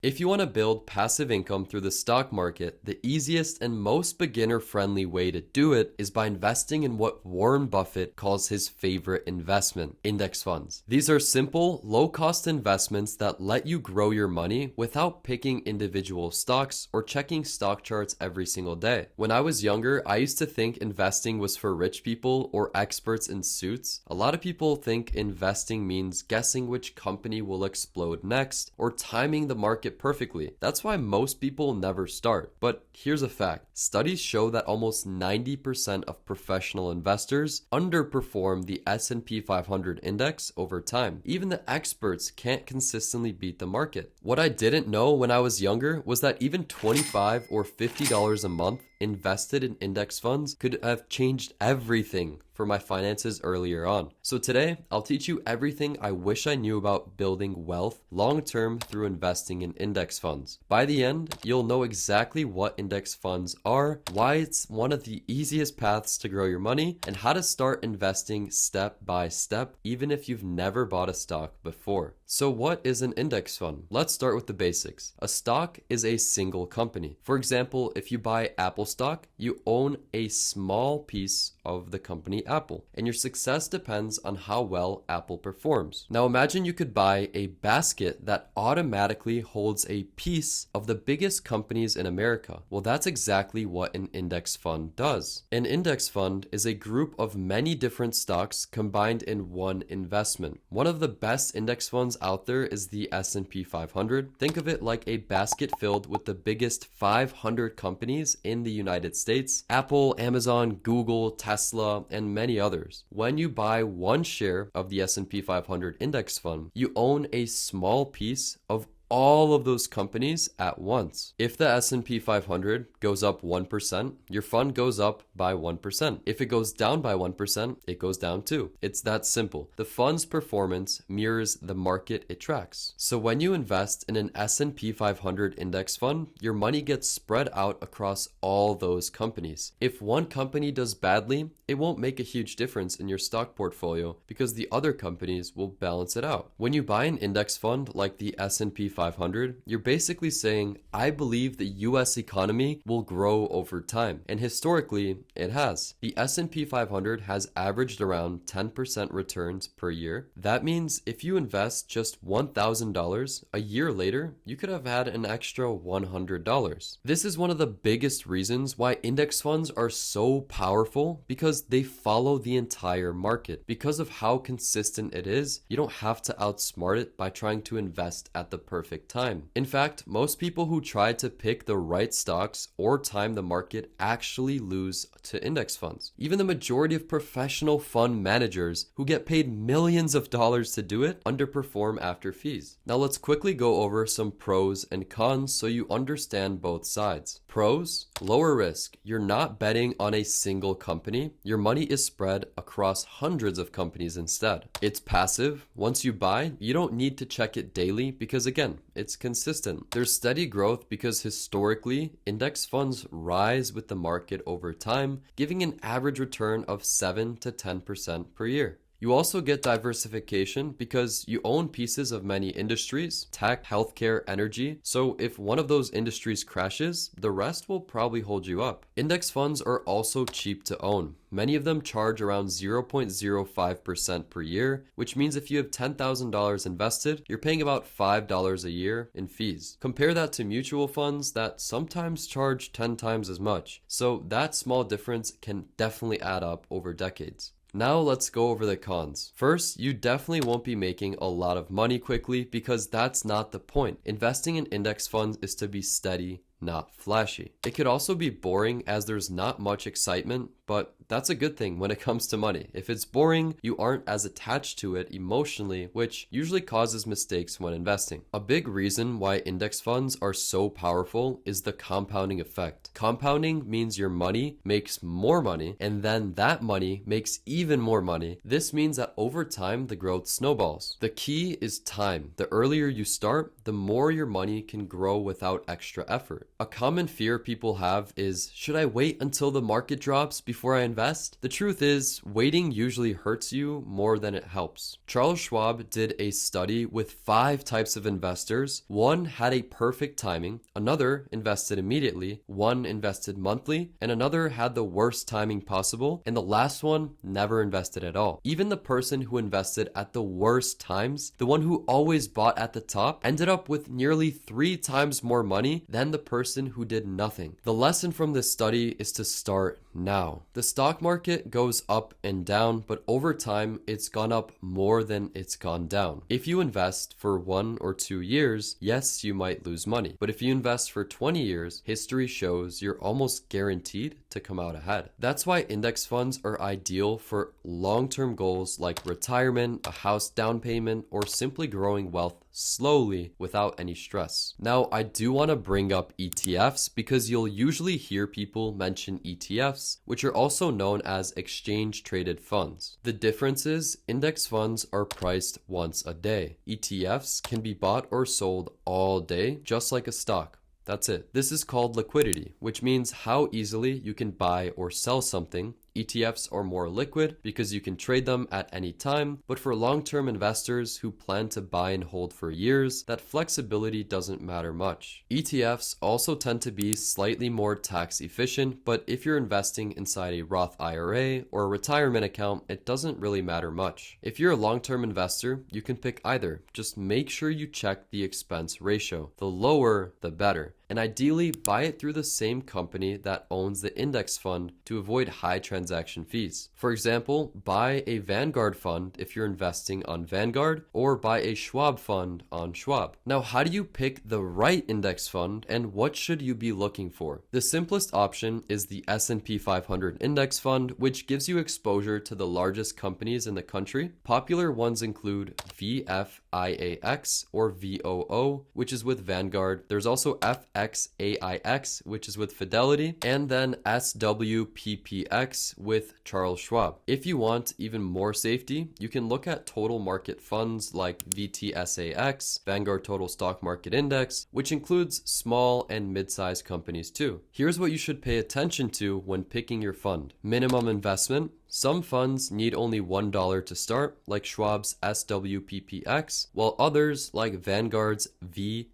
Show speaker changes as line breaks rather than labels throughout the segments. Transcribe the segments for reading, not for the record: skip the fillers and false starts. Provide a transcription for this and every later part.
If you want to build passive income through the stock market, the easiest and most beginner-friendly way to do it is by investing in what Warren Buffett calls his favorite investment, index funds. These are simple, low-cost investments that let you grow your money without picking individual stocks or checking stock charts every single day. When I was younger, I used to think investing was for rich people or experts in suits. A lot of people think investing means guessing which company will explode next or timing the market perfectly. That's why most people never start. But here's a fact. Studies show that almost 90% of professional investors underperform the S&P 500 index over time. Even the experts can't consistently beat the market. What I didn't know when I was younger was that even $25 or $50 a month invested in index funds could have changed everything for my finances earlier on. So today, I'll teach you everything I wish I knew about building wealth long-term through investing in index funds. By the end, you'll know exactly what index funds are, why it's one of the easiest paths to grow your money, and how to start investing step by step, even if you've never bought a stock before. So what is an index fund? Let's start with the basics. A stock is a single company. For example, if you buy Apple stock, you own a small piece of the company Apple, and your success depends on how well Apple performs. Now imagine you could buy a basket that automatically holds a piece of the biggest companies in America. Well, that's exactly what an index fund does. An index fund is a group of many different stocks combined in one investment. One of the best index funds out there is the S&P 500. Think of it like a basket filled with the biggest 500 companies in the United States: Apple, Amazon, Google, Tesla, and many others. When you buy one share of the S&P 500 index fund, you own a small piece of all of those companies at once. If the S&P 500 goes up 1%, your fund goes up by 1%. If it goes down by 1%, it goes down too. It's that simple. The fund's performance mirrors the market it tracks. So when you invest in an S&P 500 index fund, your money gets spread out across all those companies. If one company does badly, it won't make a huge difference in your stock portfolio because the other companies will balance it out. When you buy an index fund like the S&P 500, you're basically saying, I believe the US economy will grow over time. And historically, it has. The S&P 500 has averaged around 10% returns per year. That means if you invest just $1,000, a year later, you could have had an extra $100. This is one of the biggest reasons why index funds are so powerful, because they follow the entire market. Because of how consistent it is, you don't have to outsmart it by trying to invest at the perfect time. In fact, most people who try to pick the right stocks or time the market actually lose to index funds. Even the majority of professional fund managers who get paid millions of dollars to do it underperform after fees. Now let's quickly go over some pros and cons so you understand both sides. Pros: lower risk. You're not betting on a single company. Your money is spread across hundreds of companies instead. It's passive. Once you buy, you don't need to check it daily because, again, it's consistent. There's steady growth because historically, index funds rise with the market over time, giving an average return of 7 to 10% per year. You also get diversification because you own pieces of many industries: tech, healthcare, energy. So if one of those industries crashes, the rest will probably hold you up. Index funds are also cheap to own. Many of them charge around 0.05% per year, which means if you have $10,000 invested, you're paying about $5 a year in fees. Compare that to mutual funds that sometimes charge 10 times as much. So that small difference can definitely add up over decades. Now let's go over the cons. First, you definitely won't be making a lot of money quickly because that's not the point. Investing in index funds is to be steady, not flashy. It could also be boring as there's not much excitement, but that's a good thing when it comes to money. If it's boring, you aren't as attached to it emotionally, which usually causes mistakes when investing. A big reason why index funds are so powerful is the compounding effect. Compounding means your money makes more money, and then that money makes even more money. This means that over time, the growth snowballs. The key is time. The earlier you start, the more your money can grow without extra effort. A common fear people have is, should I wait until the market drops before I invest? The truth is, waiting usually hurts you more than it helps. Charles Schwab did a study with 5 types of investors. One had a perfect timing, another invested immediately, one invested monthly, and another had the worst timing possible, and the last one never invested at all. Even the person who invested at the worst times, the one who always bought at the top, ended up with nearly 3 times more money than the person who did nothing. The lesson from this study is to start now. The stock market goes up and down, but over time it's gone up more than it's gone down. If you invest for 1 or 2 years, yes, you might lose money. But if you invest for 20 years, history shows you're almost guaranteed to come out ahead. That's why index funds are ideal for long-term goals like retirement, a house down payment, or simply growing wealth slowly without any stress. Now, I do want to bring up ETFs because you'll usually hear people mention ETFs, which are also known as exchange traded funds. The difference is index funds are priced once a day. ETFs can be bought or sold all day, just like a stock. That's it. This is called liquidity, which means how easily you can buy or sell something. ETFs are more liquid because you can trade them at any time, but for long-term investors who plan to buy and hold for years, that flexibility doesn't matter much. ETFs also tend to be slightly more tax efficient, but if you're investing inside a Roth IRA or a retirement account, it doesn't really matter much. If you're a long-term investor, you can pick either. Just make sure you check the expense ratio. The lower, the better. And ideally, buy it through the same company that owns the index fund to avoid high transaction fees. For example, buy a Vanguard fund if you're investing on Vanguard, or buy a Schwab fund on Schwab. Now, how do you pick the right index fund and what should you be looking for? The simplest option is the S&P 500 index fund, which gives you exposure to the largest companies in the country. Popular ones include VFIAX or VOO, which is with Vanguard. There's also FXAIX, which is with Fidelity, and then SWPPX with Charles Schwab. If you want even more safety, you can look at total market funds like VTSAX, Vanguard Total Stock Market Index, which includes small and mid-sized companies too. Here's what you should pay attention to when picking your fund. Minimum investment. Some funds need only $1 to start, like Schwab's SWPPX, while others, like Vanguard's VFIAX,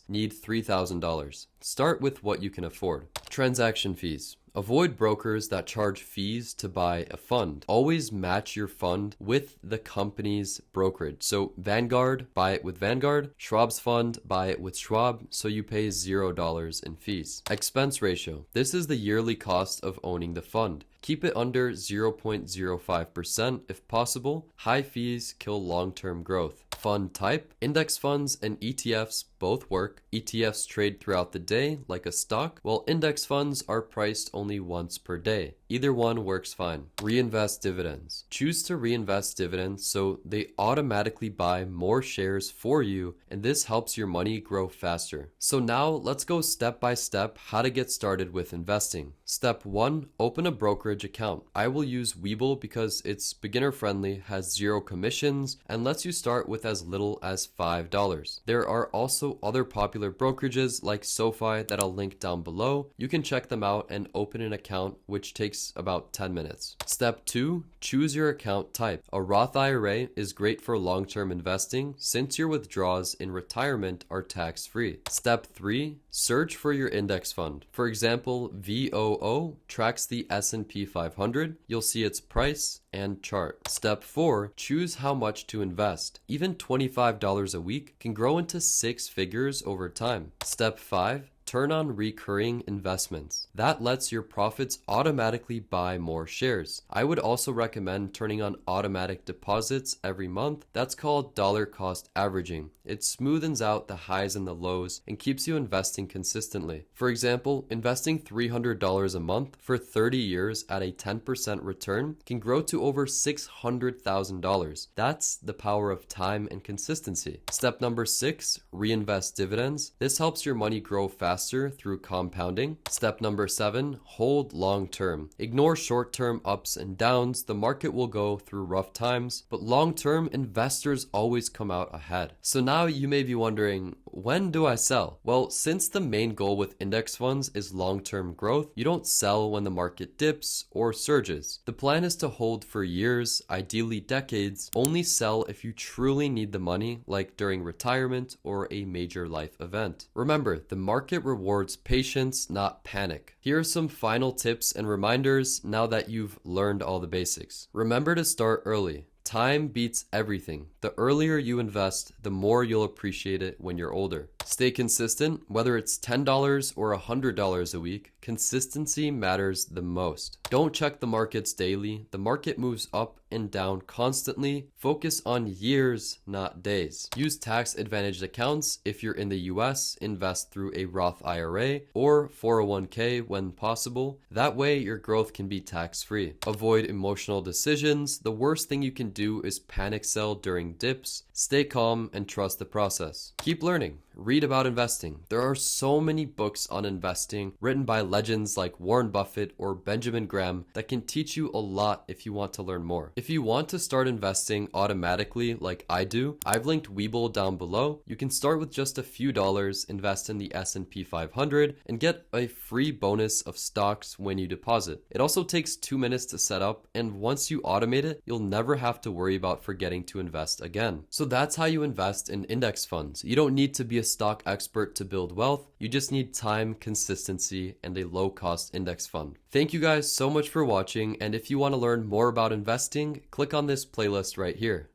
need $3,000. Start with what you can afford. Transaction fees. Avoid brokers that charge fees to buy a fund. Always match your fund with the company's brokerage. So Vanguard, buy it with Vanguard. Schwab's fund, buy it with Schwab, so you pay $0 in fees. Expense ratio. This is the yearly cost of owning the fund. Keep it under 0.05% if possible. High fees kill long-term growth. Fund type. Index funds and ETFs both work. ETFs trade throughout the day like a stock, while index funds are priced only once per day. Either one works fine. Reinvest dividends. Choose to reinvest dividends so they automatically buy more shares for you, and this helps your money grow faster. So now let's go step by step how to get started with investing. Step 1, open a brokerage account. I will use Webull because it's beginner friendly, has 0 commissions, and lets you start with as little as $5. There are also other popular brokerages like SoFi that I'll link down below. You can check them out and open an account, which takes about 10 minutes. Step 2, choose your account type. A Roth IRA is great for long-term investing since your withdrawals in retirement are tax-free. Step 3, search for your index fund. For example, VOO tracks the S&P 500. You'll see its price and chart. Step 4, choose how much to invest. Even $25 a week can grow into 6 figures over time. Step 5, turn on recurring investments. That lets your profits automatically buy more shares. I would also recommend turning on automatic deposits every month. That's called dollar cost averaging. It smoothens out the highs and the lows and keeps you investing consistently. For example, investing $300 a month for 30 years at a 10% return can grow to over $600,000. That's the power of time and consistency. Step number 6, reinvest dividends. This helps your money grow faster faster through compounding. Step number 7, hold long term. Ignore short term ups and downs. The market will go through rough times, but long term investors always come out ahead. So now you may be wondering, when do I sell? Well, since the main goal with index funds is long-term growth, you don't sell when the market dips or surges. The plan is to hold for years, ideally decades. Only sell if you truly need the money, like during retirement or a major life event. Remember, the market rewards patience, not panic. Here are some final tips and reminders now that you've learned all the basics. Remember to start early. Time beats everything. The earlier you invest, the more you'll appreciate it when you're older. Stay consistent. Whether it's $10 or $100 a week, consistency matters the most. Don't check the markets daily. The market moves up and down constantly. Focus on years, not days. Use tax-advantaged accounts. If you're in the US, invest through a Roth IRA or 401k when possible. That way, your growth can be tax-free. Avoid emotional decisions. The worst thing you can do is panic sell during dips. Stay calm and trust the process. Keep learning. Read about investing. There are so many books on investing written by legends like Warren Buffett or Benjamin Graham that can teach you a lot if you want to learn more. If you want to start investing automatically like I do, I've linked Webull down below. You can start with just a few dollars, invest in the S&P 500, and get a free bonus of stocks when you deposit. It also takes 2 minutes to set up, and once you automate it, you'll never have to worry about forgetting to invest again. So that's how you invest in index funds. You don't need to be a stock expert to build wealth. You just need time, consistency, and a low-cost index fund. Thank you guys so much for watching, and if you want to learn more about investing, click on this playlist right here.